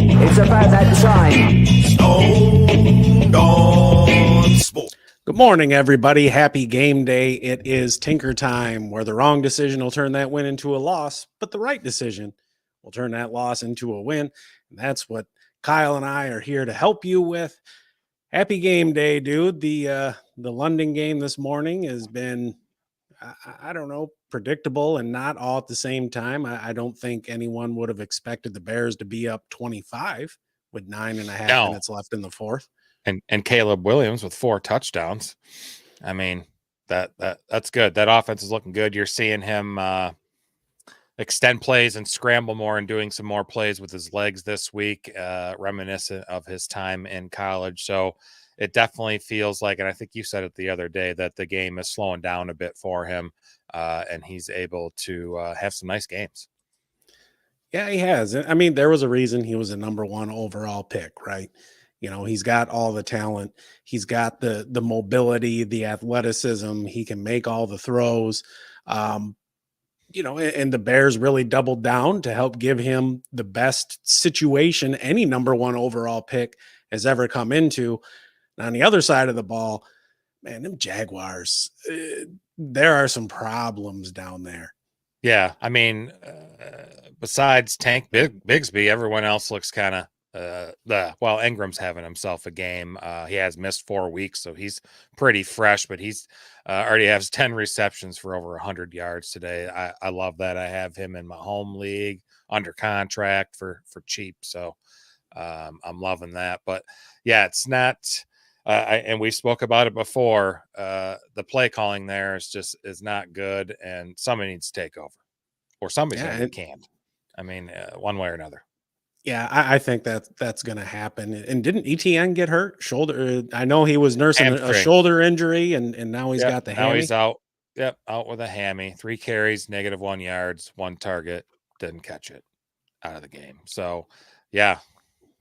It's about that time. Stoned on Sports. Good morning, everybody. Happy game day. It is Tinker time, where the wrong decision will turn that win into a loss, but the right decision will turn that loss into a win. And that's what Kyle and I are here to help you with. Happy game day, dude. The London game this morning has been, I don't know, predictable and not all at the same time. I don't think anyone would have expected the Bears to be up 25 with 9.5 minutes left in the fourth. And Caleb Williams with 4 touchdowns. I mean, that's good. That offense is looking good. You're seeing him extend plays and scramble more and doing some more plays with his legs this week, reminiscent of his time in college. So it definitely feels like, and I think you said it the other day, that the game is slowing down a bit for him, and he's able to have some nice games. Yeah, he has. I mean, there was a reason he was a number 1 overall pick, right? You know, he's got all the talent. He's got the mobility, the athleticism. He can make all the throws. You know, and the Bears really doubled down to help give him the best situation any number 1 overall pick has ever come into. And on the other side of the ball, man, them Jaguars, there are some problems down there. Yeah, I mean, besides Tank Bigsby, everyone else looks kind of well, Ingram's having himself a game. He has missed 4 weeks, so he's pretty fresh, but he's already has 10 receptions for over 100 yards today. I love that. I have him in my home league under contract for cheap, so I'm loving that. But yeah, it's not. And we spoke about it before. The play calling there is not good, and somebody needs to take over, or somebody's going to be canned. I mean, one way or another. Yeah, I think that's going to happen. And didn't ETN get hurt? Shoulder. I know he was nursing a shoulder injury, and now he's got the hammy. Now he's out. Yep, out with a hammy. 3 carries, -1 yards, 1 target. Didn't catch it. Out of the game. So, yeah,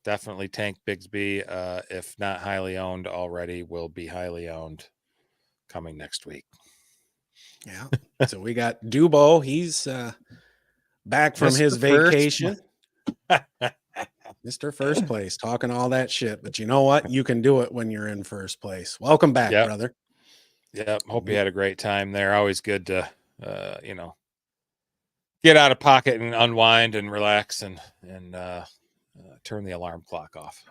definitely Tank Bigsby. If not highly owned already, will be highly owned coming next week. Yeah. So we got Dubo. He's back from his vacation. Mr. First Place, talking all that shit. But you know what? You can do it when you're in first place. Welcome back, brother. Yep. Hope you had a great time there. Always good to, get out of pocket and unwind and relax and turn the alarm clock off.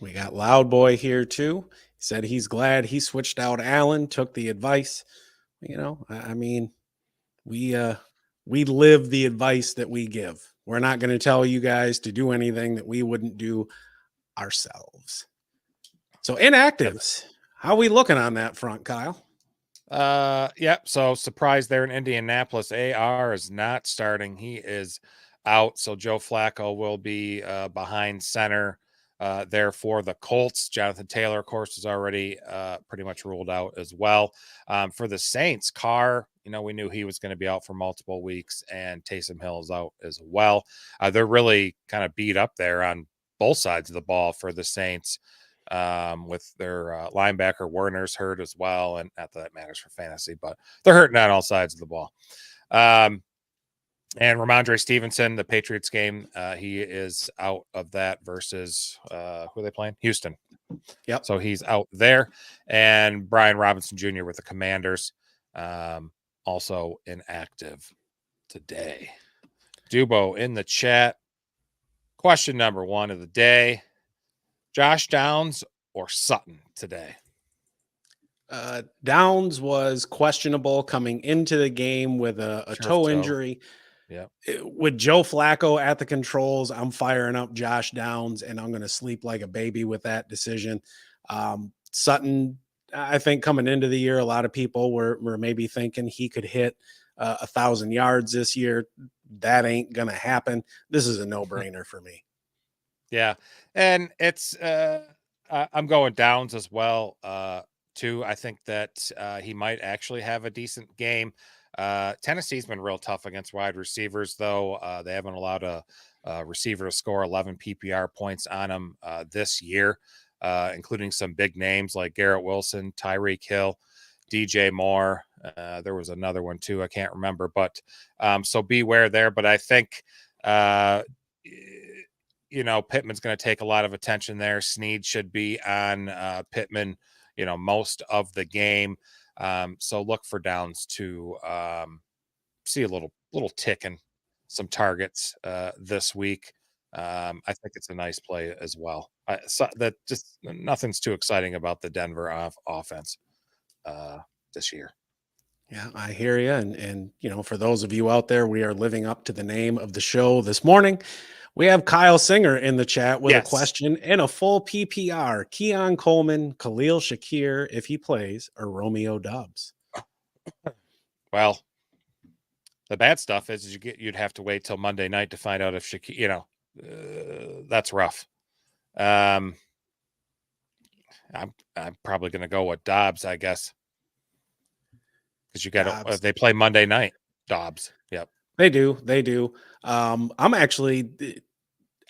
We got Loud Boy here too. He said he's glad he switched out Allen, took the advice. You know, I mean, we live the advice that we give. We're not going to tell you guys to do anything that we wouldn't do ourselves. So inactives, how are we looking on that front, Kyle? So surprise there in Indianapolis. AR is not starting. He is out. So Joe Flacco will be behind center there for the Colts. Jonathan Taylor, of course, is already pretty much ruled out as well. For the Saints, Carr, we knew he was going to be out for multiple weeks, and Taysom Hill is out as well. They're really kind of beat up there on both sides of the ball for the Saints, with their linebacker Werner's hurt as well, and not that that matters for fantasy, but they're hurting on all sides of the ball. And Ramondre Stevenson, the Patriots game, he is out of that versus who are they playing? Houston. Yep. So he's out there. And Brian Robinson Jr. with the Commanders, also inactive today. Dubo in the chat. Question number 1 of the day: Josh Downs or Sutton today? Downs was questionable coming into the game with a toe injury. Yeah. With Joe Flacco at the controls, I'm firing up Josh Downs, and I'm going to sleep like a baby with that decision. Sutton, I think coming into the year, a lot of people were maybe thinking he could hit 1,000 yards this year. That ain't going to happen. This is a no-brainer for me. Yeah. And it's I'm going Downs as well, too. I think that he might actually have a decent game. Tennessee's been real tough against wide receivers, though. They haven't allowed a receiver to score 11 PPR points on him this year, including some big names like Garrett Wilson, Tyreek Hill, DJ Moore. There was another one too. I can't remember, but so beware there. But I think, Pittman's going to take a lot of attention there. Snead should be on Pittman, most of the game. So look for Downs to see a little tick in some targets this week. I think it's a nice play as well. So that just nothing's too exciting about the Denver offense this year. Yeah, I hear you. And for those of you out there, we are living up to the name of the show this morning. We have Kyle Singer in the chat with a question and a full PPR. Keon Coleman, Khalil Shakir, if he plays, or Romeo Doubs. Well, the bad stuff is you'd have to wait till Monday night to find out if Shakir, that's rough. I'm probably going to go with Dobbs, I guess. Because you got they play Monday night. Dobbs. Yep. They do. I'm actually,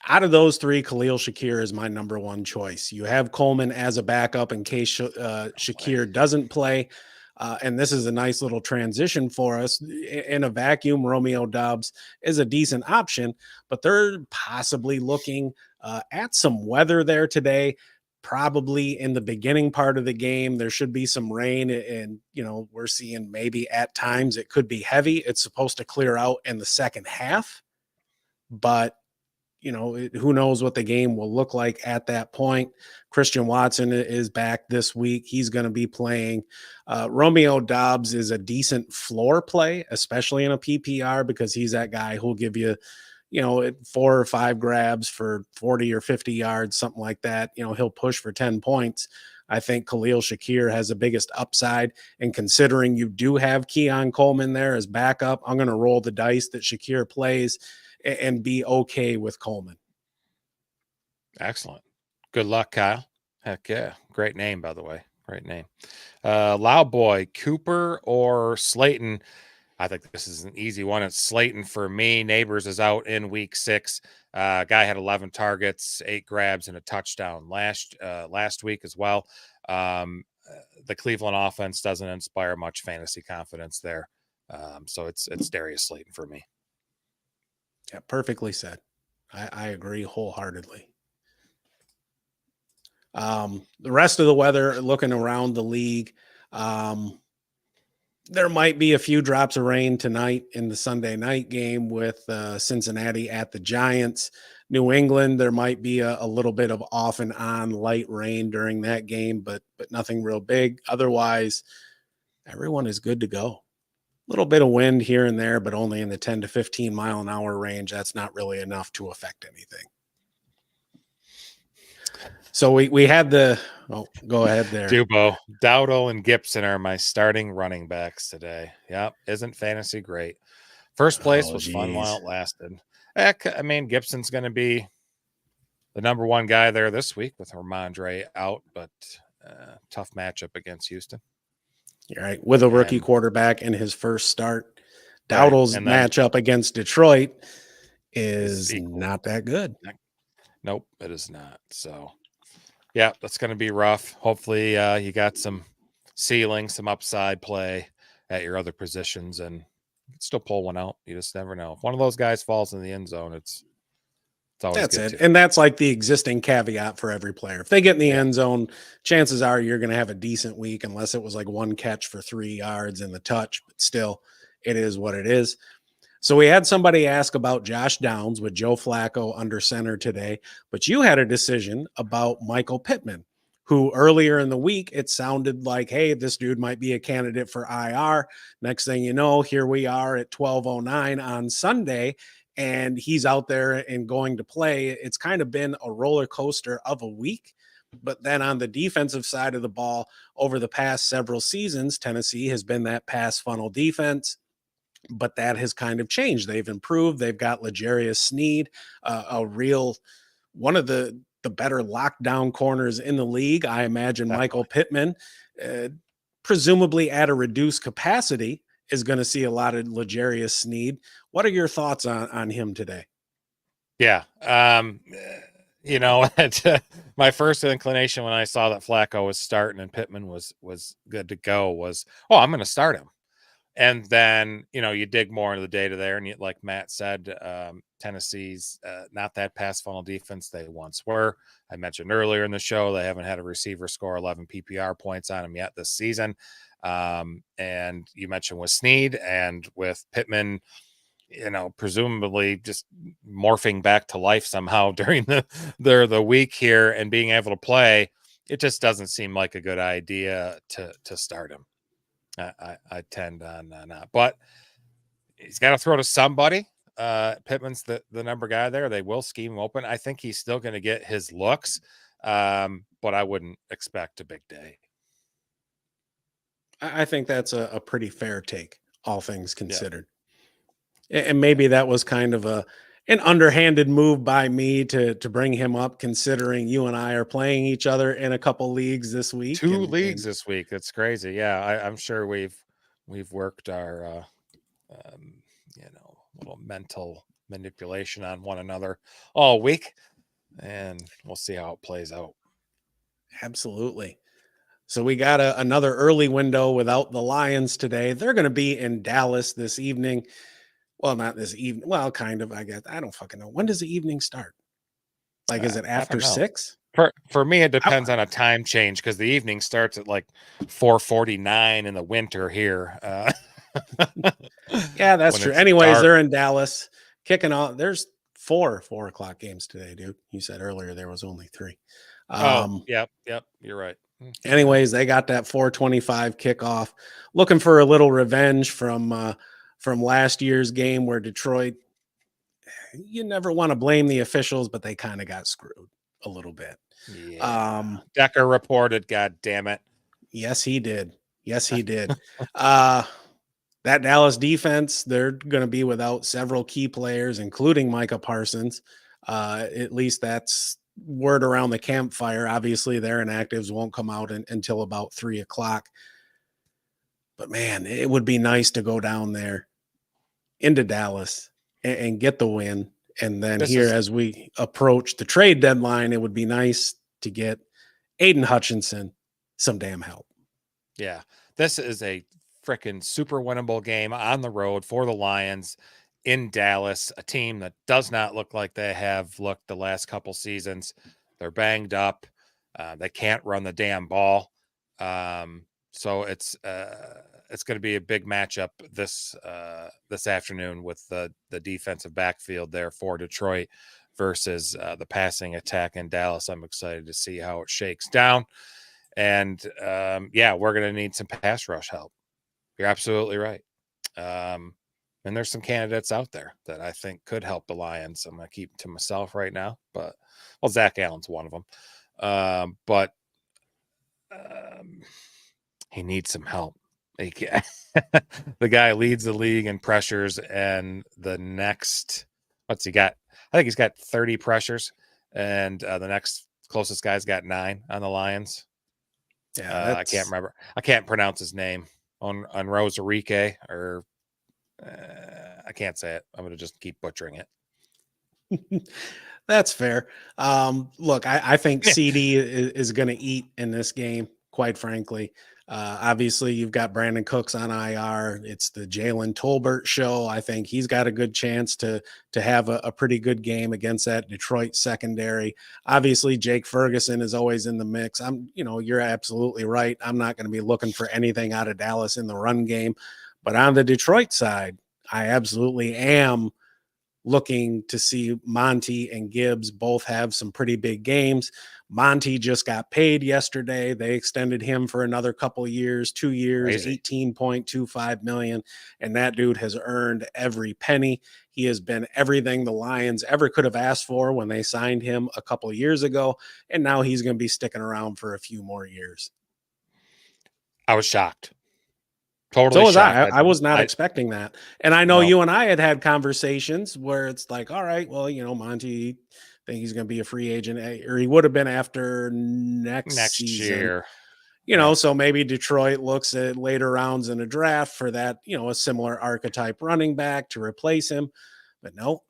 out of those three, Khalil Shakir is my number one choice. You have Coleman as a backup in case Shakir doesn't play. And this is a nice little transition for us. In a vacuum, Romeo Doubs is a decent option, but they're possibly looking at some weather there today. Probably in the beginning part of the game, there should be some rain, and we're seeing maybe at times it could be heavy. It's supposed to clear out in the second half, but who knows what the game will look like at that point. Christian Watson is back this week. He's going to be playing. Romeo Doubs is a decent floor play, especially in a PPR, because he's that guy who'll give you 4 or 5 grabs for 40 or 50 yards, something like that. He'll push for 10 points. I think Khalil Shakir has the biggest upside. And considering you do have Keon Coleman there as backup, I'm going to roll the dice that Shakir plays and be okay with Coleman. Excellent. Good luck, Kyle. Heck yeah. Great name, by the way. Great name. Loud Boy, Cooper or Slayton? I think this is an easy one. It's Slayton for me. Neighbors is out in week 6. Guy had 11 targets, 8 grabs, and a touchdown last week as well. The Cleveland offense doesn't inspire much fantasy confidence there. So it's Darius Slayton for me. Yeah, perfectly said. I agree wholeheartedly. The rest of the weather, looking around the league, there might be a few drops of rain tonight in the Sunday night game with Cincinnati at the Giants. New England, there might be a little bit of off and on light rain during that game, but nothing real big. Otherwise, everyone is good to go. A little bit of wind here and there, but only in the 10 to 15 mile an hour range. That's not really enough to affect anything. So we had go ahead there. Dubo, Dowdle, and Gibson are my starting running backs today. Yep. Isn't fantasy great? First place was fun while it lasted. I mean, Gibson's going to be the number one guy there this week with Ramondre out, but tough matchup against Houston. You're right. With a rookie quarterback in his first start, Dowdle's matchup against Detroit is not that good. Nope, it is not. So, yeah, that's going to be rough. Hopefully, you got some ceiling, some upside play at your other positions, and you can still pull one out. You just never know. If one of those guys falls in the end zone, it's always that's good it. too. And that's like the existing caveat for every player. If they get in the end zone, chances are you're going to have a decent week, unless it was like one catch for 3 yards in the touch. But still, it is what it is. So we had somebody ask about Josh Downs with Joe Flacco under center today, but you had a decision about Michael Pittman, who earlier in the week, it sounded like, hey, this dude might be a candidate for IR. Next thing you know, here we are at 12:09 on Sunday, and he's out there and going to play. It's kind of been a roller coaster of a week. But then on the defensive side of the ball, over the past several seasons, Tennessee has been that pass funnel defense. But that has kind of changed. They've improved. They've got L'Jarius Sneed, one of the better lockdown corners in the league. I imagine Michael Pittman, presumably at a reduced capacity, is going to see a lot of L'Jarius Sneed. What are your thoughts on him today? Yeah. My first inclination when I saw that Flacco was starting and Pittman was good to go was, I'm going to start him. And then, you dig more into the data there, and like Matt said, Tennessee's not that pass funnel defense they once were. I mentioned earlier in the show they haven't had a receiver score 11 PPR points on them yet this season. And you mentioned with Snead and with Pittman, presumably just morphing back to life somehow during the week here and being able to play. It just doesn't seem like a good idea to start him. I tend on not, but he's got to throw to somebody. Pittman's the number guy there. They will scheme him open. I think he's still going to get his looks, but I wouldn't expect a big day. I think that's a pretty fair take, all things considered. Yeah. And maybe that was kind of an underhanded move by me to bring him up, considering you and I are playing each other in a couple leagues this week. 2 leagues this week. That's crazy. Yeah, I'm sure we've worked our little mental manipulation on one another all week, and we'll see how it plays out. Absolutely. So we got another early window without the Lions today. They're going to be in Dallas this evening. Well, not this evening. Well, kind of, I guess. I don't fucking know. When does the evening start? Like, is it after 6? For me, it depends on a time change, because the evening starts at like 4:49 in the winter here. Yeah, that's true. Anyways, dark. They're in Dallas kicking off. There's 4 o'clock games today, dude. You said earlier there was only 3. Yep. You're right. Anyways, they got that 4:25 kickoff. Looking for a little revenge from last year's game where Detroit, you never want to blame the officials, but they kind of got screwed a little bit. Yeah. Decker reported, God damn it. Yes, he did. That Dallas defense, they're going to be without several key players, including Micah Parsons. At least that's word around the campfire. Obviously, their inactives won't come out until about 3 o'clock. But man, it would be nice to go down there into Dallas and get the win. And then as we approach the trade deadline, it would be nice to get Aiden Hutchinson some damn help. Yeah, this is a freaking super winnable game on the road for the Lions in Dallas, a team that does not look like they have looked the last couple seasons. They're banged up. They can't run the damn ball. So it's going to be a big matchup this afternoon with the defensive backfield there for Detroit versus the passing attack in Dallas. I'm excited to see how it shakes down. And we're going to need some pass rush help. You're absolutely right. And there's some candidates out there that I think could help the Lions. I'm going to keep it to myself right now, but Zach Allen's one of them. But he needs some help. The guy leads the league in pressures, and the next, what's he got? I think he's got 30 pressures, and the next closest guy's got 9 on the Lions. Yeah, I can't remember. I can't pronounce his name on Rosarique, or I can't say it. I'm going to just keep butchering it. That's fair. Look, I think CD is going to eat in this game, quite frankly. Obviously, you've got Brandon Cooks on IR. It's the Jalen Tolbert show. I think he's got a good chance to have a pretty good game against that Detroit secondary. Obviously, Jake Ferguson is always in the mix. You're absolutely right. I'm not going to be looking for anything out of Dallas in the run game. But on the Detroit side, I absolutely am looking to see Monty and Gibbs both have some pretty big games. Monty just got paid yesterday. They extended him for another couple of years, 2 years, $18.25 million. And that dude has earned every penny. He has been everything the Lions ever could have asked for when they signed him a couple of years ago. And now he's going to be sticking around for a few more years. I was shocked. Totally. So was I. I was not expecting that. And I know you and I had conversations where it's like, all right, well, Monty, I think he's going to be a free agent, or he would have been after next season. Year. So maybe Detroit looks at later rounds in a draft for that, a similar archetype running back to replace him. But no,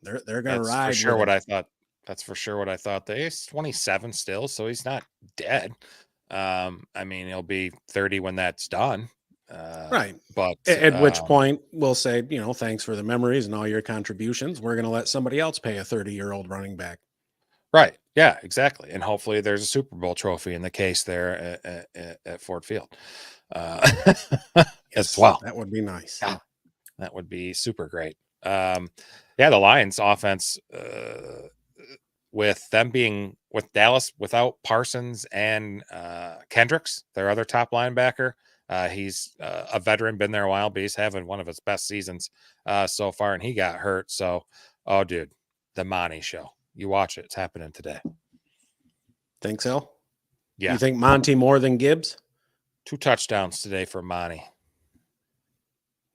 they're going to ride. That's for sure what I thought. That's for sure what I thought. He's 27 still, so he's not dead. He'll be 30 when that's done. Right. But At which point we'll say, thanks for the memories and all your contributions. We're going to let somebody else pay a 30-year-old running back. right. Yeah, exactly. And hopefully there's a Super Bowl trophy in the case there at Ford Field as Yes, well. that would be nice. Yeah, that would be super great. Yeah, the Lions offense, with Dallas without Parsons and Kendricks, their other top linebacker. He's a veteran, been there a while, but he's having one of his best seasons so far, and he got hurt. So, oh, dude, the Monty show. You watch it. It's happening today. Think so? Yeah. You think Monty more than Gibbs? 2 touchdowns today for Monty.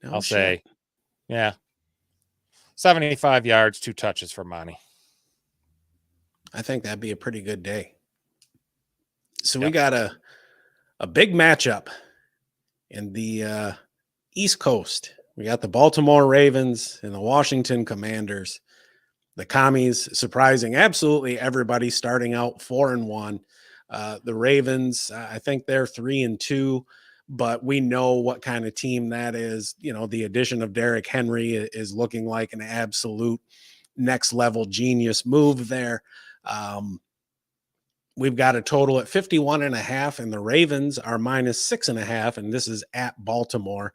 No I'll shit. say, yeah. 75 yards, 2 touches for Monty. I think that'd be a pretty good day. So Yep. we got a big matchup in the East Coast. We got the Baltimore Ravens and the Washington Commanders. The Commies surprising absolutely everybody, starting out 4-1. The Ravens, I think they're 3-2, but we know what kind of team that is. The addition of Derrick Henry is looking like an absolute next level genius move there. We've got a total at 51.5, and the Ravens are -6.5, and this is at Baltimore.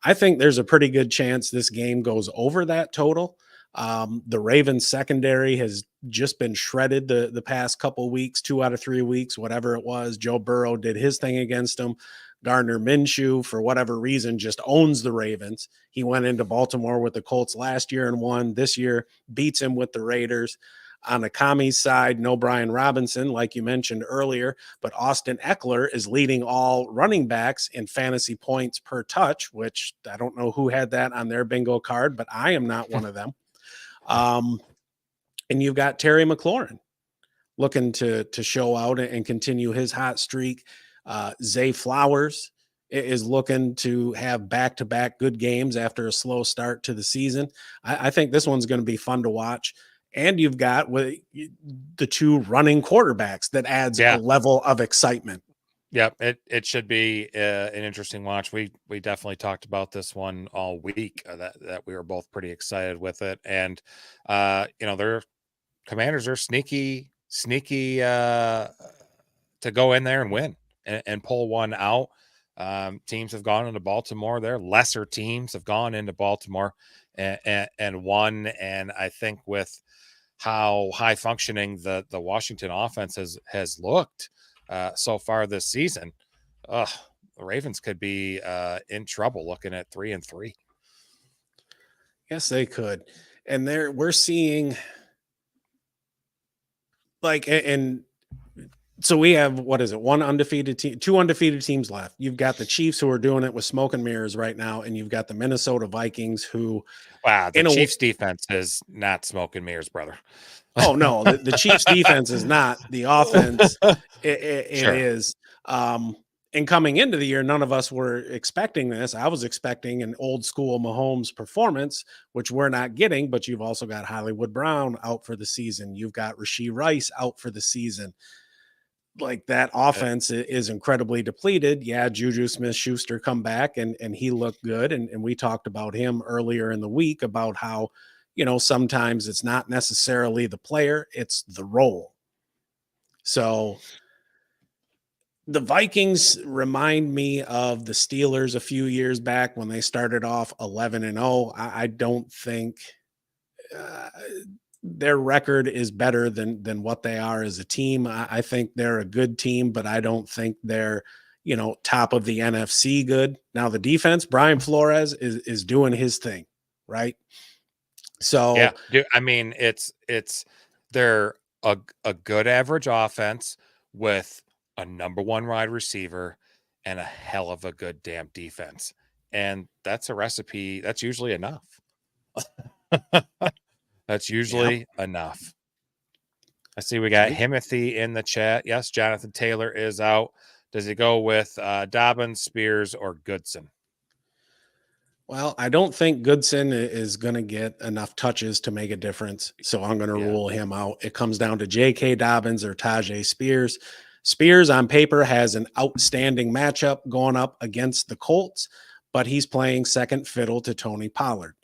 I think there's a pretty good chance this game goes over that total. The Ravens secondary has just been shredded the past couple weeks, 2 out of 3 weeks, whatever it was. Joe Burrow did his thing against them. Gardner Minshew, for whatever reason, just owns the Ravens. He went into Baltimore with the Colts last year and won. This year beats him with the Raiders. On the Commies side, no Brian Robinson, like you mentioned earlier, but Austin Eckler is leading all running backs in fantasy points per touch, which I don't know who had that on their bingo card, but I am not one of them. And you've got Terry McLaurin looking to show out and continue his hot streak. Zay Flowers is looking to have back-to-back good games after a slow start to the season. I think this one's going to be fun to watch. And you've got the 2 running quarterbacks that adds a level of excitement. Yep, it should be an interesting watch. We definitely talked about this one all week. That we were both pretty excited with it, and their Commanders are sneaky to go in there and win and pull one out. Teams have gone into Baltimore. Their lesser teams have gone into Baltimore and won. And I think with how high functioning the Washington offense has looked so far this season, the Ravens could be in trouble looking at 3-3. Yes, they could. And we're seeing and so we have, what is it? 1 undefeated team, 2 undefeated teams left. You've got the Chiefs who are doing it with smoke and mirrors right now. And you've got the Minnesota Vikings who, wow, the Chiefs defense is not smoke and mirrors, brother. Oh no, the Chiefs defense is not. The offense it Sure. is. And coming into the year, none of us were expecting this. I was expecting an old school Mahomes performance, which we're not getting, but you've also got Hollywood Brown out for the season. You've got Rashee Rice out for the season. Like, that offense is incredibly depleted. Yeah, Juju Smith-Schuster come back and he looked good. And we talked about him earlier in the week about how, sometimes it's not necessarily the player, it's the role. So the Vikings remind me of the Steelers a few years back when they started off 11-0. I don't think their record is better than what they are as a team. I think they're a good team, but I don't think they're, top of the NFC good. Now the defense, Brian Flores is doing his thing, right? So yeah, I mean, they're a good average offense with a number 1 wide receiver and a hell of a good damn defense. And that's a recipe. That's usually enough. That's usually enough. I see we got Himothy in the chat. Yes, Jonathan Taylor is out. Does he go with Dobbins, Spears, or Goodson? Well, I don't think Goodson is going to get enough touches to make a difference, so I'm going to rule him out. It comes down to J.K. Dobbins or Tajay Spears. Spears on paper has an outstanding matchup going up against the Colts, but he's playing second fiddle to Tony Pollard.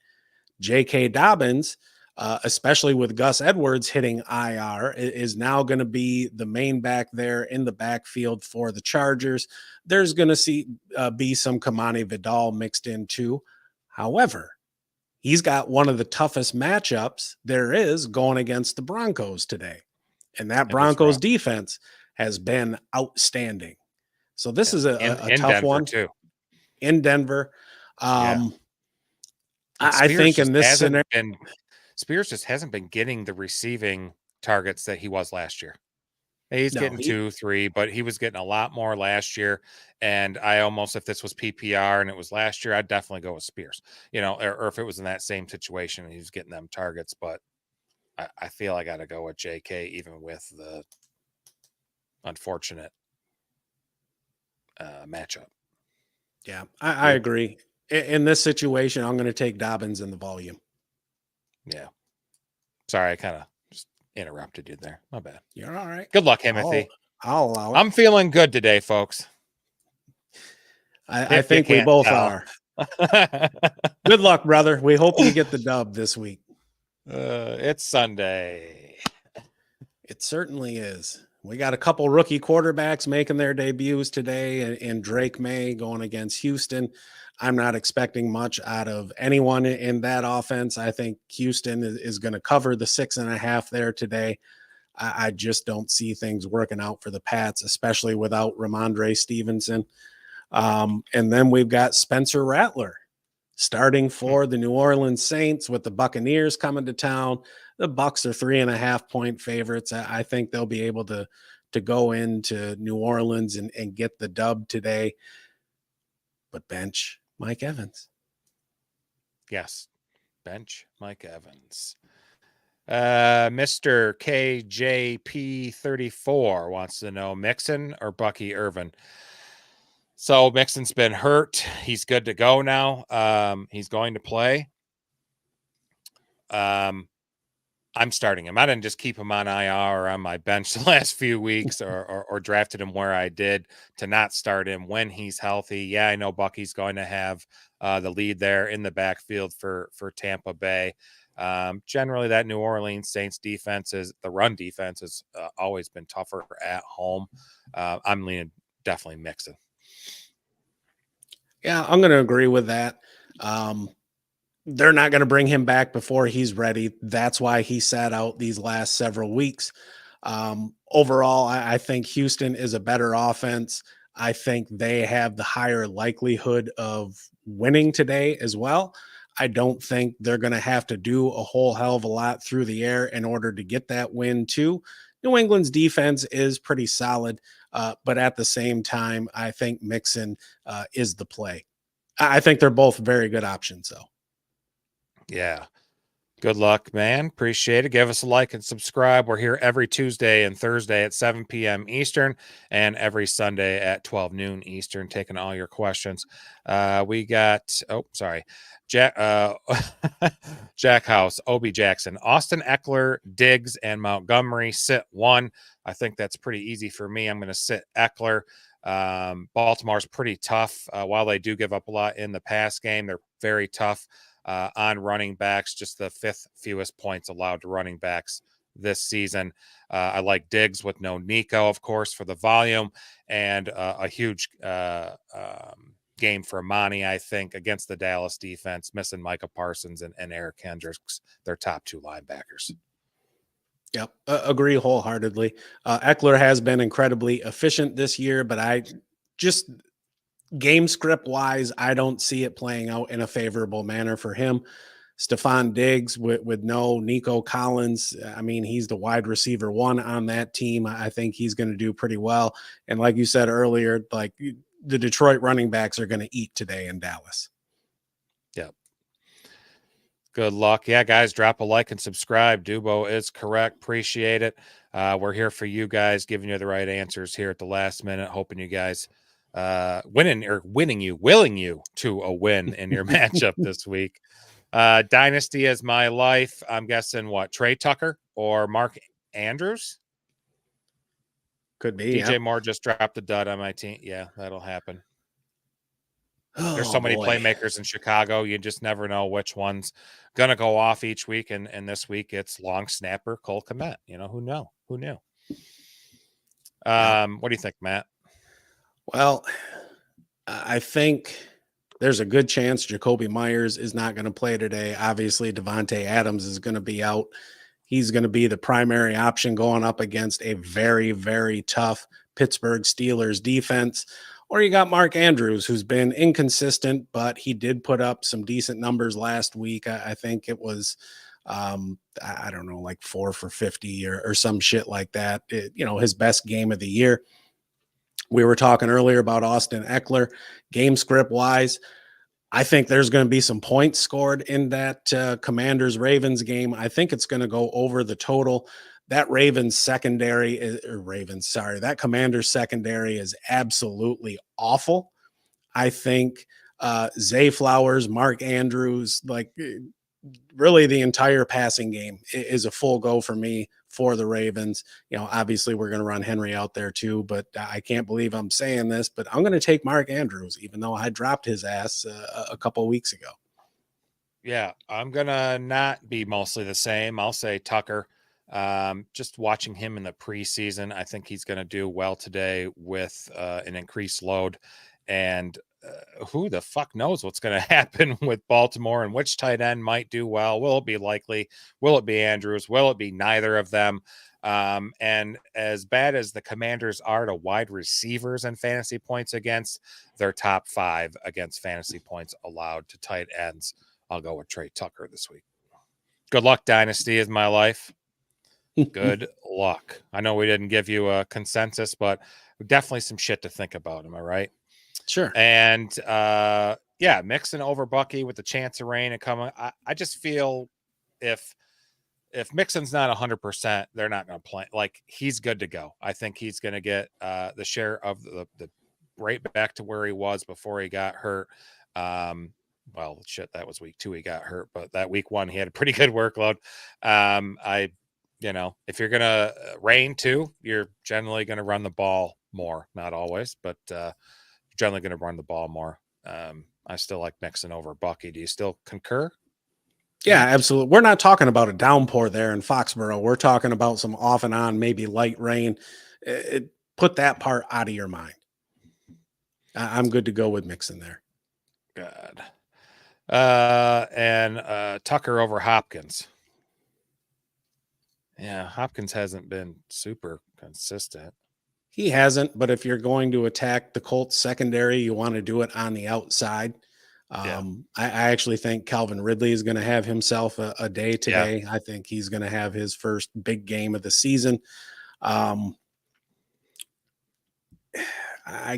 J.K. Dobbins, especially with Gus Edwards hitting IR, is now going to be the main back there in the backfield for the Chargers. There's going to be some Kamani Vidal mixed in too. However, he's got one of the toughest matchups there is going against the Broncos today. And that Broncos defense has been outstanding. So this is a tough Denver one too. In Denver. I think in this scenario, Spears just hasn't been getting the receiving targets that he was last year. He's getting 2, 3, but he was getting a lot more last year. And I almost, if this was PPR and it was last year, I'd definitely go with Spears, or if it was in that same situation and he was getting them targets. But I feel I got to go with JK, even with the unfortunate matchup. Yeah, I agree. In this situation, I'm going to take Dobbins in the volume. Yeah. Sorry, I kind of just interrupted you there. My bad. You're all right. Good luck, Timothy. I'll allow it. I'm feeling good today, folks. I think we both are. Good luck, brother. We hope you get the dub this week. It's Sunday. It certainly is. We got a couple rookie quarterbacks making their debuts today, and Drake May going against Houston. I'm not expecting much out of anyone in that offense. I think Houston is going to cover the 6.5 there today. I just don't see things working out for the Pats, especially without Ramondre Stevenson. And then we've got Spencer Rattler starting for the New Orleans Saints with the Buccaneers coming to town. The Bucs are 3.5-point favorites. I think they'll be able to go into New Orleans and get the dub today. But bench Mike Evans. Yes, bench Mike Evans. Mr. KJP34 wants to know Mixon or Bucky Irvin. So Mixon's been hurt. He's good to go now. He's going to play. I'm starting him. I didn't just keep him on IR or on my bench the last few weeks or drafted him where I did to not start him when he's healthy. Yeah, I know Bucky's going to have the lead there in the backfield for Tampa Bay. Generally, that New Orleans Saints the run defense has always been tougher at home. I'm leaning definitely Mixon. Yeah, I'm going to agree with that. They're not going to bring him back before he's ready. That's why he sat out these last several weeks. Overall, I think Houston is a better offense. I think they have the higher likelihood of winning today as well. I don't think they're going to have to do a whole hell of a lot through the air in order to get that win too. New England's defense is pretty solid, but at the same time, I think Mixon is the play. I think they're both very good options, though. Yeah. Good luck, man. Appreciate it. Give us a like and subscribe. We're here every Tuesday and Thursday at 7 p.m. Eastern and every Sunday at 12 noon Eastern, taking all your questions. We got, Jack House, Obi Jackson, Austin Eckler, Diggs, and Montgomery sit 1. I think that's pretty easy for me. I'm going to sit Eckler. Baltimore's pretty tough. While they do give up a lot in the pass game, they're very tough on running backs, just the 5th fewest points allowed to running backs this season. I like Diggs with no Nico, of course, for the volume, and a huge game for Monty, I think, against the Dallas defense, missing Micah Parsons and Eric Kendricks, their top 2 linebackers. Yep, agree wholeheartedly. Eckler has been incredibly efficient this year, but I just game script wise, I don't see it playing out in a favorable manner for him. Stephon Diggs with no Nico Collins. I mean, he's the wide receiver 1 on that team. I think he's going to do pretty well. And like you said earlier, like the Detroit running backs are going to eat today in Dallas. Yep. Good luck. Yeah, guys, drop a like and subscribe. Dubo is correct. Appreciate it. We're here for you guys, giving you the right answers here at the last minute, hoping you guys willing you to a win in your matchup this week. Dynasty is my life. I'm guessing what, Trey Tucker or Mark Andrews? Could be. DJ Yeah. Moore just dropped a dud on my team. Yeah, that'll happen. There's Oh, so many boy. playmakers in Chicago. You just never know which one's going to go off each week. And this week it's long snapper Cole Kmet. Who knew? Who knew? Yeah. What do you think, Matt? Well, I think there's a good chance Jacoby Myers is not going to play today. Obviously, Devontae Adams is going to be out. He's going to be the primary option going up against a very, very tough Pittsburgh Steelers defense. Or you got Mark Andrews, who's been inconsistent, but he did put up some decent numbers last week. I think it was, I don't know, like 4 for 50 or some shit like that. His best game of the year. We were talking earlier about Austin Eckler. Game script wise, I think there's going to be some points scored in that Commanders-Ravens game. I think it's going to go over the total. That that Commanders secondary is absolutely awful. I think Zay Flowers, Mark Andrews, really the entire passing game is a full go for me for the Ravens. Obviously we're going to run Henry out there too, but I can't believe I'm saying this, but I'm going to take Mark Andrews, even though I dropped his ass a couple of weeks ago. Yeah, I'm going to not be mostly the same. I'll say Tucker. Just watching him in the preseason, I think he's going to do well today with an increased load. And who the fuck knows what's going to happen with Baltimore and which tight end might do well? Will it be Likely? Will it be Andrews? Will it be neither of them? And as bad as the Commanders are to wide receivers and fantasy points against, their top 5 against fantasy points allowed to tight ends. I'll go with Trey Tucker this week. Good luck, Dynasty is my life. Good luck. I know we didn't give you a consensus, but definitely some shit to think about. Am I right? Sure. And Mixon over Bucky with the chance of rain and coming. I just feel if Mixon's not 100%, they're not going to play. Like, he's good to go. I think he's going to get the share of the right back to where he was before he got hurt. Well, shit, that was week 2 he got hurt, but that week 1 he had a pretty good workload. If you're going to rain too, you're generally going to run the ball more. Not always, but generally going to run the ball more. I still like Mixon over Bucky. Do you still concur? Yeah, absolutely. We're not talking about a downpour there in Foxborough. We're talking about some off and on, maybe light rain. Put that part out of your mind. I'm good to go with Mixon there. Good. And Tucker over Hopkins. Yeah, Hopkins hasn't been super consistent. He hasn't, but if you're going to attack the Colts secondary, you want to do it on the outside. I actually think Calvin Ridley is going to have himself a day today. Yeah. I think he's going to have his first big game of the season. I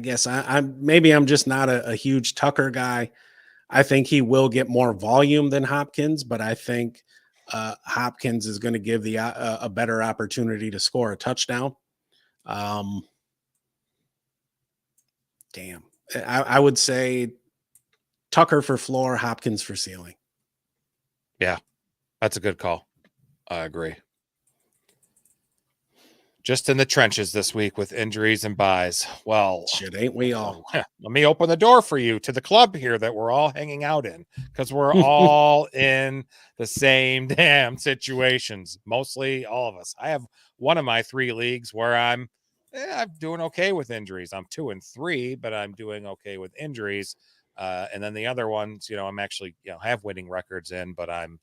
guess I'm just not a huge Tucker guy. I think he will get more volume than Hopkins, but I think Hopkins is going to give a better opportunity to score a touchdown. I would say Tucker for floor, Hopkins for ceiling. Yeah, that's a good call. I agree. Just in the trenches this week with injuries and buys. Well, shit, ain't we all? Let me open the door for you to the club here that we're all hanging out in, because we're all in the same damn situations. Mostly all of us. I have one of my 3 leagues where I'm doing okay with injuries. I'm 2 and 3, but I'm doing okay with injuries. And then the other ones, I'm actually, have winning records in, but I'm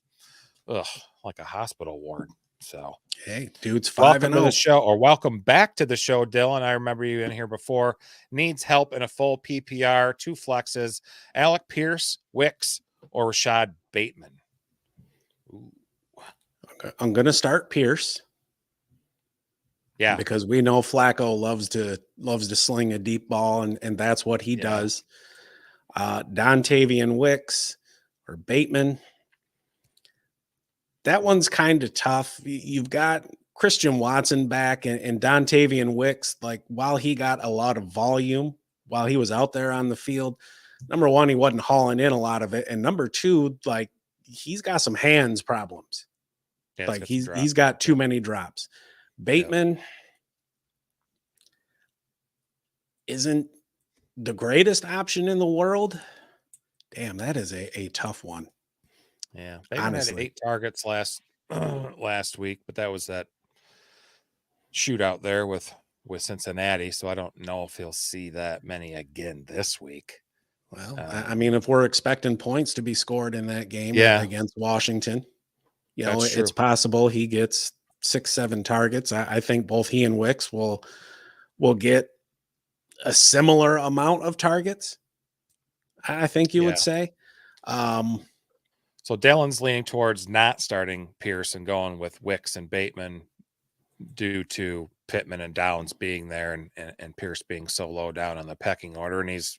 like a hospital ward. So, hey, dude's 5-0. Welcome to the show, or welcome back to the show, Dylan. I remember you in here before. Needs help in a full PPR, 2 flexes. Alec Pierce, Wicks, or Rashad Bateman? Ooh. I'm going to start Pierce. Yeah, because we know Flacco loves to sling a deep ball, and that's what he does. Dontavian Wicks or Bateman. That one's kind of tough. You've got Christian Watson back and Dontavian Wicks. Like, while he got a lot of volume while he was out there on the field, number one, he wasn't hauling in a lot of it. And number 2, like, he's got some hands problems. Yeah, like he's got too many drops. Bateman, isn't the greatest option in the world. Damn, that is a tough one. Yeah, Bateman had Honestly. 8 targets last week, but that was that shootout there with Cincinnati, so I don't know if he'll see that many again this week. Well, I mean, if we're expecting points to be scored in that game Yeah. against Washington, That's true. it's possible he gets 6-7 targets. I think both he and Wicks will get a similar amount of targets. I think you would say. So Dylan's leaning towards not starting Pierce and going with Wicks and Bateman due to Pittman and Downs being there and Pierce being so low down on the pecking order. And he's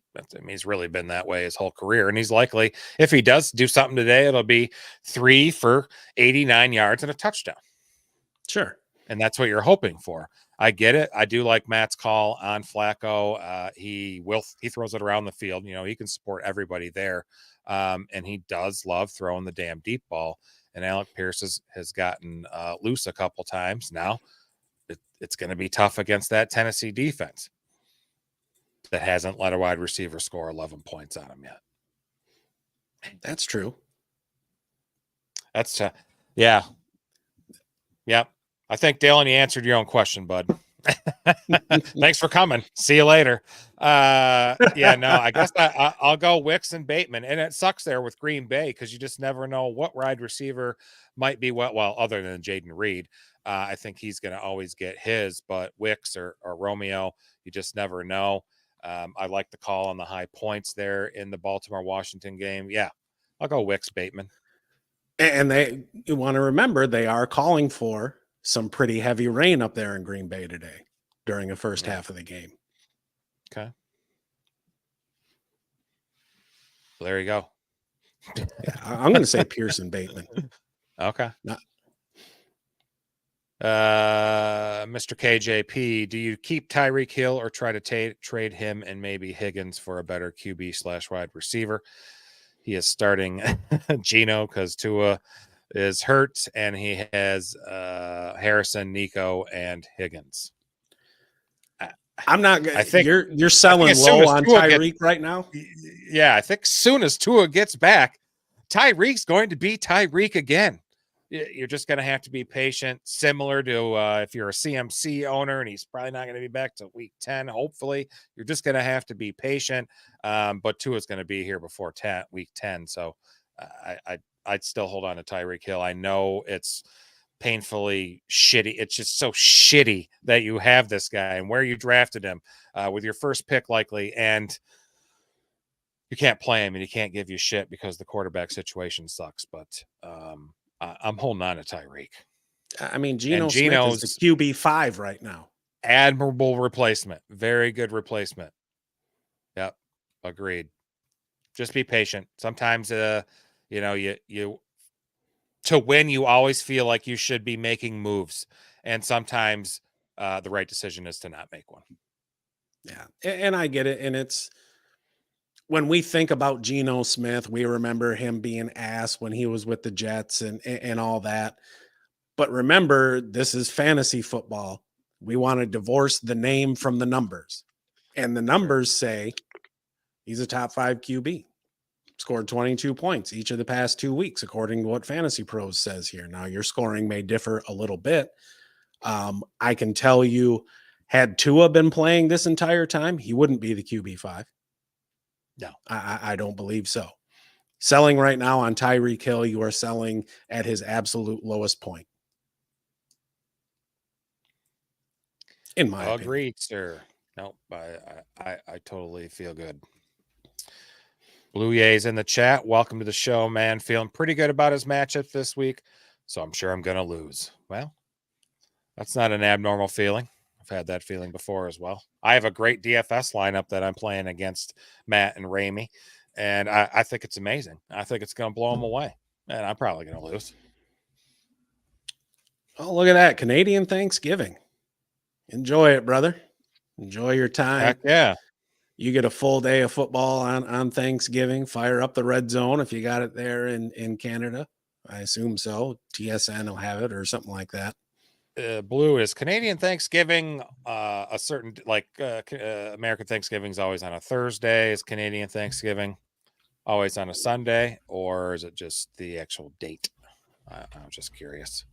really been that way his whole career. And he's likely, if he does do something today, it'll be 3 for 89 yards and a touchdown. Sure. And that's what you're hoping for. I get it. I do like Matt's call on Flacco. He throws it around the field. He can support everybody there. And he does love throwing the damn deep ball. And Alec Pierce has gotten loose a couple times. Now it's going to be tough against that Tennessee defense that hasn't let a wide receiver score 11 points on him yet. That's true. That's yeah. Yep. I think, Dylan, you answered your own question, bud. Thanks for coming. See you later. Yeah, no, I guess I'll go Wicks and Bateman. And it sucks there with Green Bay because you just never know what wide receiver might be well, other than Jaden Reed. I think he's going to always get his, but Wicks or Romeo, you just never know. I like the call on the high points there in the Baltimore-Washington game. Yeah, I'll go Wicks, Bateman. And you want to remember they are calling for some pretty heavy rain up there in Green Bay today during the first half of the game. Okay. Well, there you go. Yeah, I'm going to say Pearson Bateman. Okay. Mr. KJP, do you keep Tyreek Hill or try to trade him and maybe Higgins for a better QB/wide receiver? He is starting Geno because Tua is hurt, and he has Harrison, Nico, and Higgins. I'm not. I think you're selling low on Tyreek right now. Yeah, I think soon as Tua gets back, Tyreek's going to be Tyreek again. You're just going to have to be patient, similar to if you're a CMC owner and he's probably not going to be back to week 10. Hopefully, you're just going to have to be patient. But Tua's going to be here before week 10. So I'd still hold on to Tyreek Hill. I know it's painfully shitty. It's just so shitty that you have this guy and where you drafted him with your first pick likely, and you can't play him and he can't give you shit because the quarterback situation sucks. But I'm holding on to Tyreek. I mean, Geno's the QB5 right now. Admirable replacement. Very good replacement. Yep. Agreed. Just be patient. Sometimes, you to win, you always feel like you should be making moves. And sometimes the right decision is to not make one. Yeah. And I get it. And it's when we think about Geno Smith, we remember him being ass when he was with the Jets and all that. But remember, this is fantasy football. We want to divorce the name from the numbers. And the numbers say he's a top 5 QB. Scored 22 points each of the past 2 weeks, according to what Fantasy Pros says here. Now, your scoring may differ a little bit. I can tell you, had Tua been playing this entire time, he wouldn't be the QB5. No, I don't believe so. Selling right now on Tyreek Hill, you are selling at his absolute lowest point. In my opinion. Agreed, sir. Nope, I totally feel good. Blue Jays in the chat. Welcome to the show, man. Feeling pretty good about his matchup this week, so I'm sure I'm going to lose. Well, that's not an abnormal feeling. I've had that feeling before as well. I have a great DFS lineup that I'm playing against Matt and Ramey, and I think it's amazing. I think it's going to blow them away, and I'm probably going to lose. Oh, look at that. Canadian Thanksgiving. Enjoy it, brother. Enjoy your time. Heck yeah. You get a full day of football on Thanksgiving. Fire up the red zone if you got it there in Canada. I assume so. TSN will have it or something like that. Blue, is Canadian Thanksgiving a certain American Thanksgiving is always on a Thursday? Is Canadian Thanksgiving always on a Sunday, or is it just the actual date? I'm just curious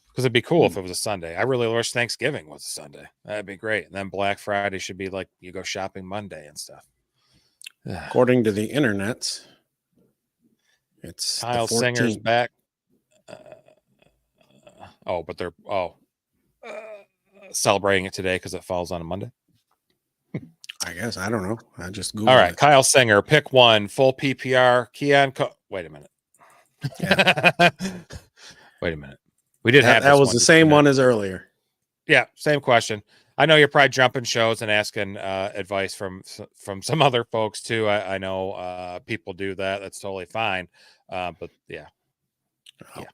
because it'd be cool if it was a Sunday. I really wish Thanksgiving was a Sunday. That'd be great. And then Black Friday should be like you go shopping Monday and stuff. According to the internet, it's Kyle the Singer's 14th. back. But they're celebrating it today because it falls on a Monday. I guess. I don't know. I just Googled All right, it. Kyle Singer, pick one, full PPR. Keon, wait a minute. Yeah. Wait a minute. We did have that this was the same one as earlier. Yeah, same question. I know you're probably jumping shows and asking advice from some other folks too. I know people do that. That's totally fine. But yeah. Yeah.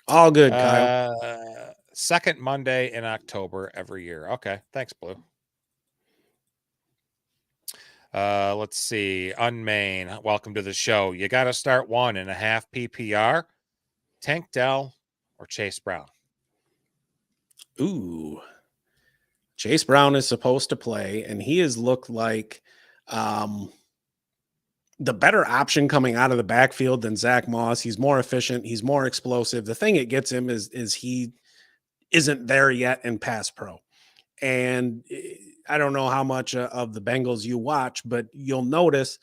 All good, Kyle. Second Monday in October every year. Okay. Thanks, Blue. Let's see. Unmain, welcome to the show. You got to start 1.5 PPR. Tank Dell or Chase Brown? Ooh. Chase Brown is supposed to play, and he has looked like the better option coming out of the backfield than Zach Moss. He's more efficient. He's more explosive. The thing it gets him is he isn't there yet in pass pro. And I don't know how much of the Bengals you watch, but you'll notice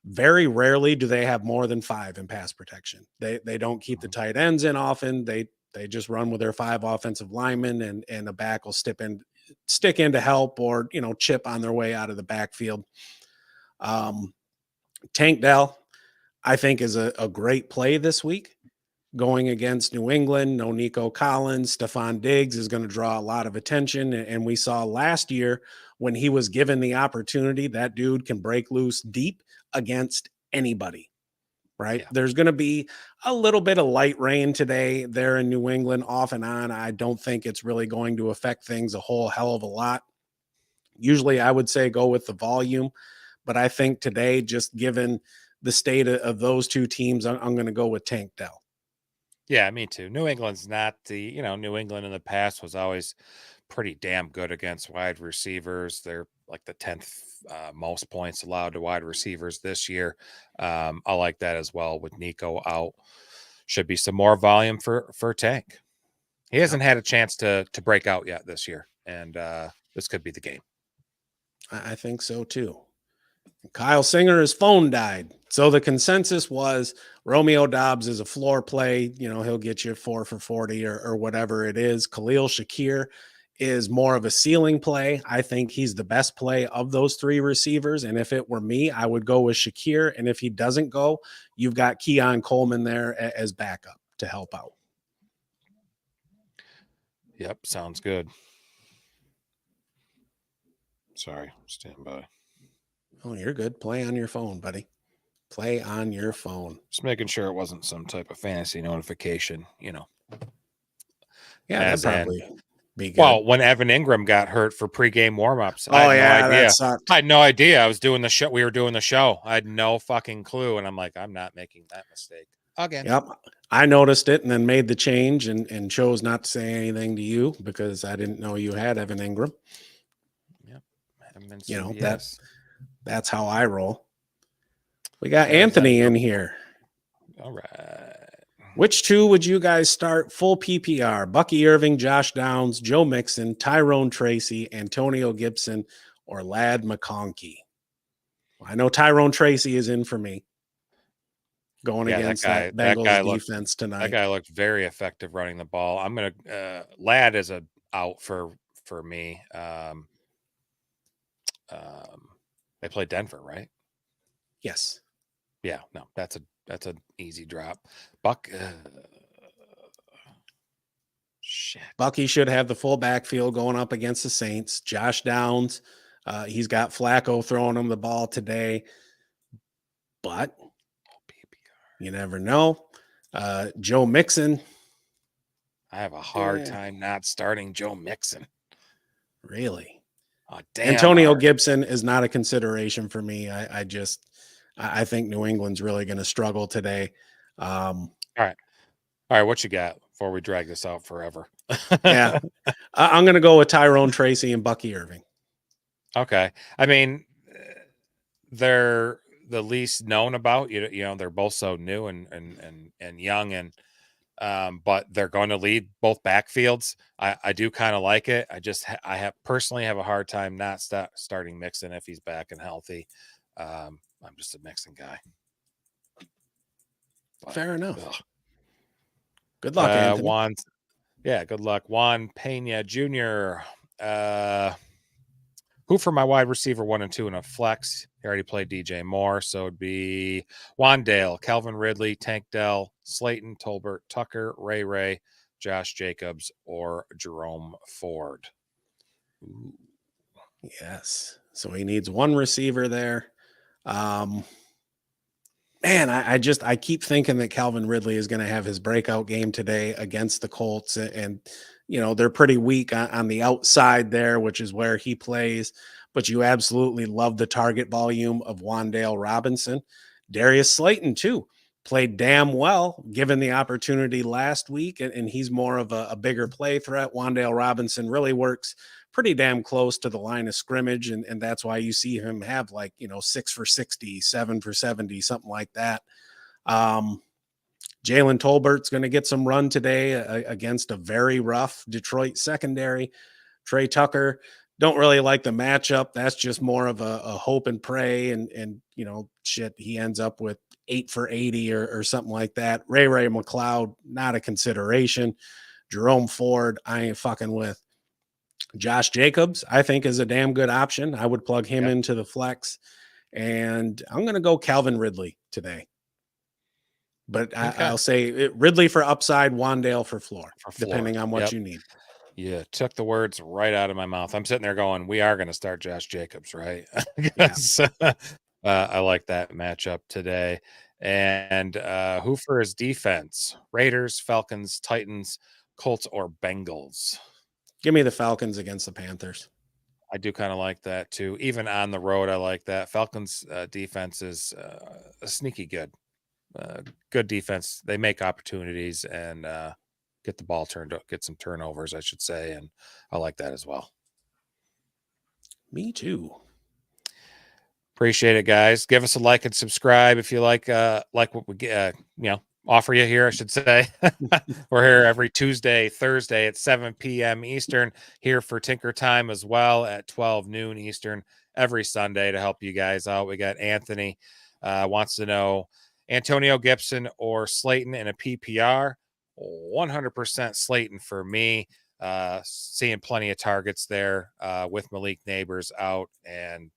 very rarely do they have more than 5 in pass protection. They don't keep the tight ends in often. They just run with their 5 offensive linemen, and a back will stick in to help or, chip on their way out of the backfield. Tank Dell, I think, is a great play this week going against New England. No Nico Collins. Stephon Diggs is going to draw a lot of attention. And we saw last year when he was given the opportunity, that dude can break loose deep against anybody, right? Yeah. There's going to be a little bit of light rain today there in New England off and on. I don't think it's really going to affect things a whole hell of a lot. Usually I would say go with the volume, but I think today, just given the state of those two teams, I'm going to go with Tank Dell. Yeah, me too. New England's not New England in the past was always pretty damn good against wide receivers. They're like the 10th most points allowed to wide receivers this year. I like that as well with Nico out. Should be some more volume for Tank. He hasn't had a chance to break out yet this year, and this could be the game. I think so too. Kyle Singer, his phone died. So the consensus was Romeo Doubs is a floor play. He'll get you 4 for 40 or whatever it is. Khalil Shakir is more of a ceiling play. I think he's the best play of those 3 receivers. And if it were me, I would go with Shakir. And if he doesn't go, you've got Keon Coleman there as backup to help out. Yep. Sounds good. Sorry. Stand by. Oh, you're good. Play on your phone, buddy. Play on your phone. Just making sure it wasn't some type of fantasy notification, Yeah, that'd probably be good. Well, when Evan Ingram got hurt for pregame warmups, I had no idea. That sucked. I had no idea. I was doing the show. We were doing the show. I had no fucking clue. And I'm like, I'm not making that mistake again. Yep. I noticed it and then made the change and chose not to say anything to you because I didn't know you had Evan Ingram. Yep. That's how I roll. We got Anthony in here. All right. Which 2 would you guys start full PPR? Bucky Irving, Josh Downs, Joe Mixon, Tyrone Tracy, Antonio Gibson, or Ladd McConkey? I know Tyrone Tracy is in for me going against that Bengals defense tonight. That guy looked very effective running the ball. I'm going to Ladd is a out for me. They play Denver, right? Yes. Yeah. No, that's an easy drop. Buck. Shit. Bucky should have the full backfield going up against the Saints. Josh Downs, he's got Flacco throwing him the ball today, but you never know. Joe Mixon. I have a hard time not starting Joe Mixon. Really? Oh, damn. Antonio Gibson is not a consideration for me. I think New England's really going to struggle today. All right. What you got? before we drag this out forever. Yeah. I'm going to go with Tyrone Tracy and Bucky Irving. Okay. I mean, they're the least known about, you know, they're both so new and young, and but they're going to lead both backfields. I do kind of like it. I have personally have a hard time not starting Mixon if he's back and healthy. I'm just a Mixon guy. But, Fair enough. ugh. Good luck, Anthony. Good luck. Juan Pena Jr. Who for my wide receiver 1 and 2 in a flex? He already played DJ Moore, so it'd be Wandale, Calvin Ridley, Tank Dell, Slayton, Tolbert, Tucker, Ray, Josh Jacobs, or Jerome Ford. Ooh. Yes. So he needs one receiver there. Man, I keep thinking that Calvin Ridley is going to have his breakout game today against the Colts, and you know they're pretty weak on the outside there, which is where he plays. But you absolutely love the target volume of Wandale Robinson. Darius Slayton too played damn well given the opportunity last week, and he's more of a bigger play threat. Wandale Robinson really works pretty damn close to the line of scrimmage. And that's why you see him have 6 for 60, 7 for 70, something like that. Jalen Tolbert's going to get some run today against a very rough Detroit secondary. Trey Tucker, don't really like the matchup. That's just more of a hope and pray. And he ends up with 8 for 80 or something like that. Ray McLeod, not a consideration. Jerome Ford, I ain't fucking with. Josh Jacobs, I think, is a damn good option. I would plug him into the flex. And I'm going to go Calvin Ridley today. But I'll say Ridley for upside, Wandale for floor, depending on what you need. Yeah, took the words right out of my mouth. I'm sitting there going, we are going to start Josh Jacobs, right? I like that matchup today. And who for his defense? Raiders, Falcons, Titans, Colts, or Bengals? Give me the Falcons against the Panthers. I do kind of like that too. Even on the road, I like that. Falcons defense is sneaky good. Good defense. They make opportunities and get the ball turned up, get some turnovers, I should say. And I like that as well. Me too. Appreciate it, guys. Give us a like and subscribe if you like what we get, offer you here, I should say. We're here every Tuesday, Thursday at 7 p.m. Eastern, here for Tinker Time as well at 12 noon Eastern every Sunday to help you guys out. We got Anthony wants to know Antonio Gibson or Slayton in a PPR. 100% Slayton for me. Seeing plenty of targets there with Malik Neighbors out, and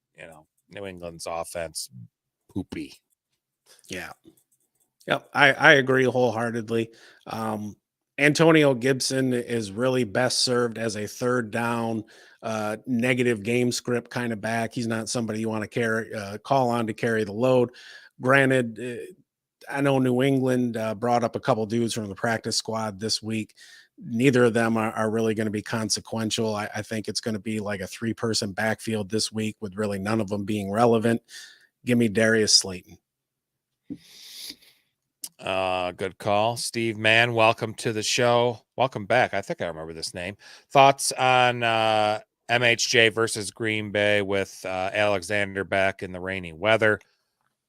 New England's offense poopy. Yeah. Yep, I agree wholeheartedly. Antonio Gibson is really best served as a third down, negative game script kind of back. He's not somebody you want to call on to carry the load. Granted, I know New England brought up a couple dudes from the practice squad this week. Neither of them are really going to be consequential. I think it's going to be like a 3-person backfield this week with really none of them being relevant. Give me Darius Slayton. Good call. Steve Mann, welcome to the show. Welcome back. I think I remember this name. Thoughts on MHJ versus Green Bay with Alexander back in the rainy weather.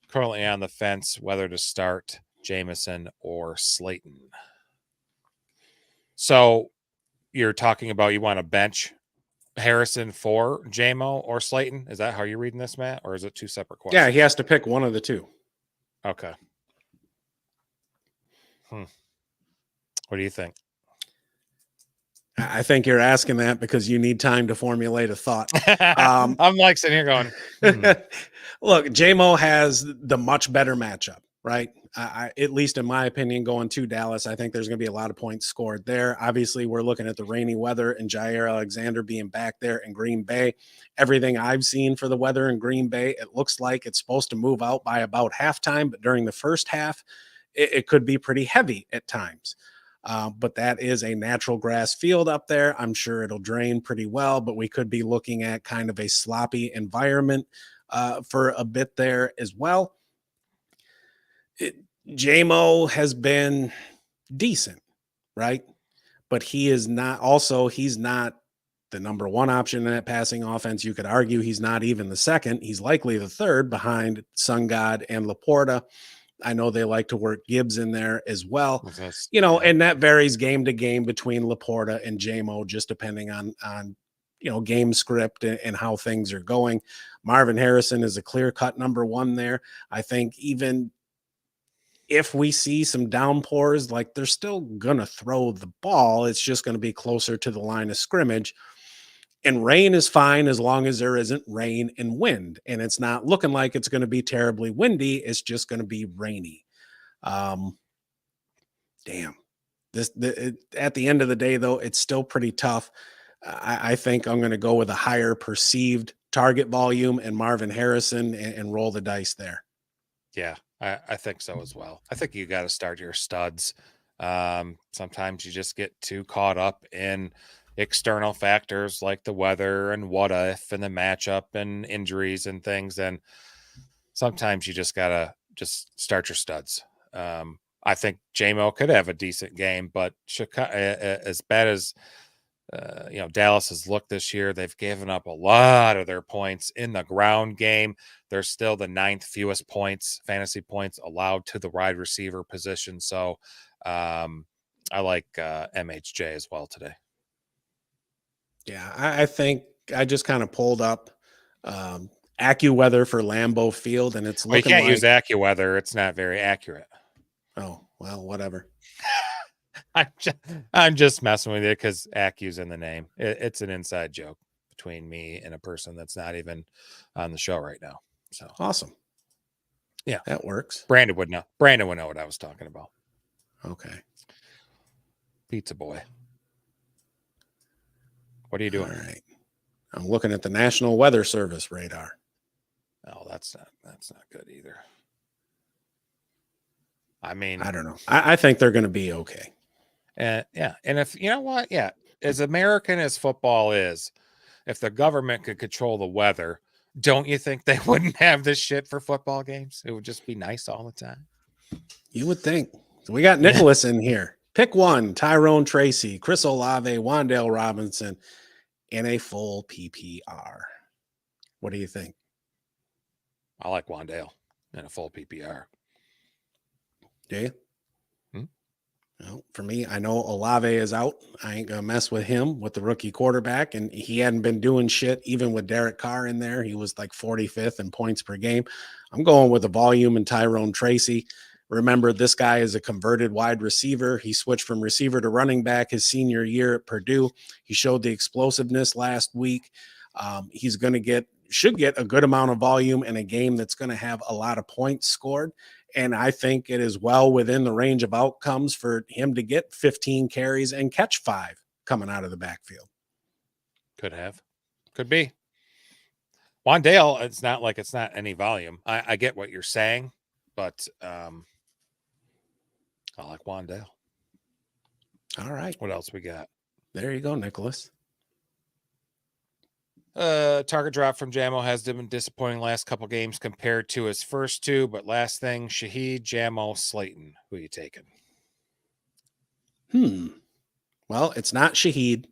Currently on the fence whether to start Jameson or Slayton. So you're talking about you want to bench Harrison for JMO or Slayton? Is that how you're reading this, Matt? Or is it two separate questions? Yeah, he has to pick one of the two. Okay. What do you think? I think you're asking that because you need time to formulate a thought. I'm like sitting here going, Look, JMO has the much better matchup, right? At least in my opinion, going to Dallas, I think there's going to be a lot of points scored there. Obviously, we're looking at the rainy weather and Jair Alexander being back there in Green Bay. Everything I've seen for the weather in Green Bay, it looks like it's supposed to move out by about halftime, but during the first half, it could be pretty heavy at times. But that is a natural grass field up there. I'm sure it'll drain pretty well, but we could be looking at kind of a sloppy environment for a bit there as well. JMO has been decent, right? But he is not, also, he's not the number one option in that passing offense. You could argue he's not even the second. He's likely the third behind Sun God and Laporta. I know they like to work Gibbs in there as well. And that varies game to game between Laporta and JMO, just depending on game script and how things are going. Marvin Harrison is a clear-cut number one there. I think even if we see some downpours, like, they're still going to throw the ball. It's just going to be closer to the line of scrimmage. And rain is fine as long as there isn't rain and wind. And it's not looking like it's going to be terribly windy. It's just going to be rainy. At the end of the day, though, it's still pretty tough. I think I'm going to go with a higher perceived target volume and Marvin Harrison and roll the dice there. Yeah, I think so as well. I think you got to start your studs. Sometimes you just get too caught up in external factors like the weather and what if and the matchup and injuries and things. And sometimes you just got to just start your studs. I think JMO could have a decent game, but Chicago, as bad as Dallas has looked this year, they've given up a lot of their points in the ground game. They're still the 9th fewest fantasy points allowed to the wide receiver position. So I like MHJ as well today. Yeah, I think I just kind of pulled up AccuWeather for Lambeau Field, and it's looking you can't like use AccuWeather. It's not very accurate. Oh, well, whatever. I'm just messing with you because Accu's in the name. It's an inside joke between me and a person that's not even on the show right now. So awesome. Yeah, that works. Brandon would know. Brandon would know what I was talking about. Okay. Pizza boy. What are you doing? All right. I'm looking at the National Weather Service radar. Oh, that's not good either. I mean, I don't know. I think they're going to be okay. And if you know what, as American as football is, if the government could control the weather, don't you think they wouldn't have this shit for football games? It would just be nice all the time. You would think. So we got Nicholas in here. Pick one: Tyrone Tracy, Chris Olave, Wan'Dale Robinson, in a full PPR. What do you think? I like Wan'Dale in a full PPR. Do you? Well, for me, I know Olave is out. I ain't going to mess with him with the rookie quarterback, and he hadn't been doing shit even with Derek Carr in there. He was like 45th in points per game. I'm going with the volume and Tyrone Tracy. Remember, this guy is a converted wide receiver. He switched from receiver to running back his senior year at Purdue. He showed the explosiveness last week. He's going to should get a good amount of volume in a game that's going to have a lot of points scored. And I think it is well within the range of outcomes for him to get 15 carries and catch 5 coming out of the backfield. Could be. Wan'Dale, it's not like it's not any volume. I get what you're saying, but I like Wan'Dale. All right. What else we got? There you go, Nicholas. Target drop from Jamo has been disappointing last couple games compared to his first two. But last thing, Shaheed, Jamo, Slayton. Who are you taking? Well, it's not Shaheed.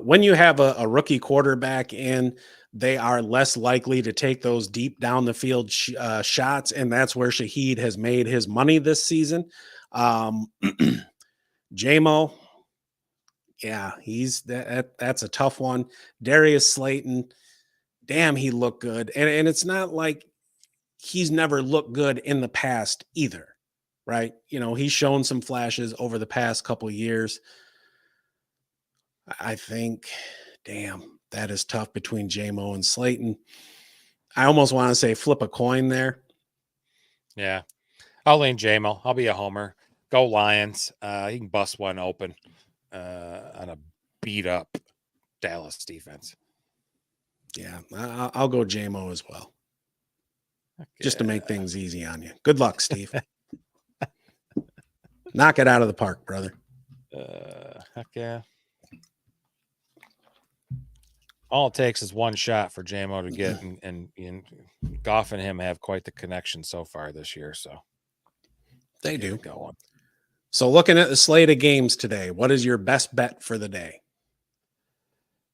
When you have a rookie quarterback in, they are less likely to take those deep down the field shots, and that's where Shaheed has made his money this season. Jamo, yeah, that's a tough one. Darius Slayton, damn, he looked good. And it's not like he's never looked good in the past either, right? He's shown some flashes over the past couple of years. I think, damn, that is tough between Jamo and Slayton. I almost want to say flip a coin there. Yeah, I'll lean Jamo. I'll be a homer. Go Lions. He can bust one open on a beat up Dallas defense. Yeah, I'll go Jamo as well. Just to make things easy on you. Good luck, Steve. Knock it out of the park, brother. Heck yeah. All it takes is one shot for Jamo to get, and Goff and him have quite the connection so far this year. So they do. Going. So looking at the slate of games today, what is your best bet for the day?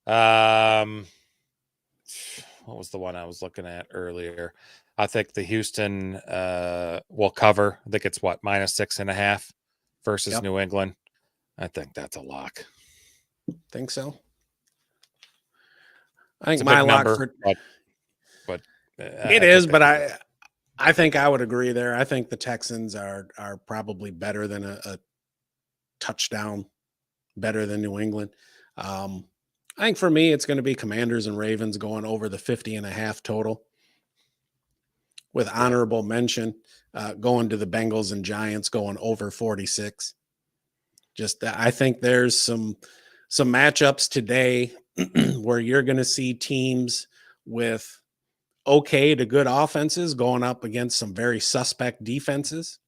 What was the one I was looking at earlier? I think the Houston will cover. I think it's what, -6.5 versus Yep. New England. I think that's a lock. Think so? I It's think a my big lock number, for but it I is, think they but cover. I think I would agree there. I think the Texans are probably better than a touchdown, better than New England. I think for me, it's going to be Commanders and Ravens going over the 50.5 total, with Yeah. honorable mention going to the Bengals and Giants going over 46. Just I think there's some matchups today where you're going to see teams with okay to good offenses going up against some very suspect defenses.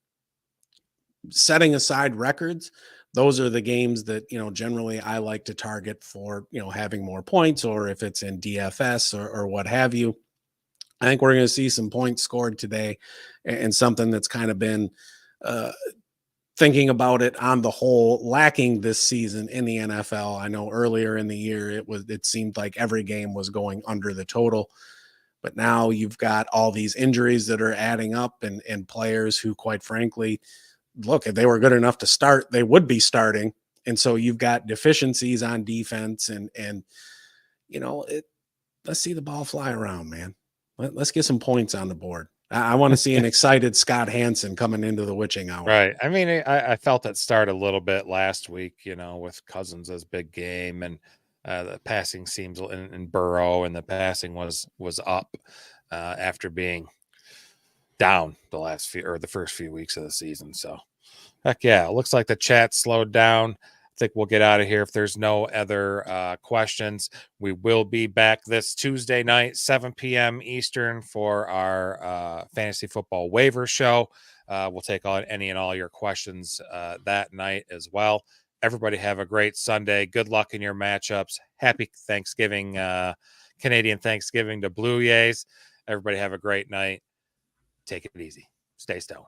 Setting aside records, those are the games that, generally I like to target for, having more points, or if it's in DFS or what have you. I think we're going to see some points scored today, and something that's kind of been uh, thinking about it on the whole lacking this season in the NFL. I know earlier in the year it seemed like every game was going under the total, but now you've got all these injuries that are adding up, and players who, quite frankly, look, if they were good enough to start, they would be starting. And so you've got deficiencies on defense, and let's see the ball fly around, man. Let's get some points on the board. I want to see an excited Scott Hansen coming into the witching hour. Right. I mean, I felt it start a little bit last week, with Cousins' big game, and the passing seems in Burrow, and the passing was up after being down the first few weeks of the season. So heck yeah, it looks like the chat slowed down. I think we'll get out of here if there's no other questions. We will be back this Tuesday night, 7 p.m. Eastern, for our fantasy football waiver show. We'll take on any and all your questions that night as well. Everybody have a great Sunday. Good luck in your matchups. Happy Thanksgiving, Canadian Thanksgiving to Blue Jays. Everybody have a great night. Take it easy. Stay stoned.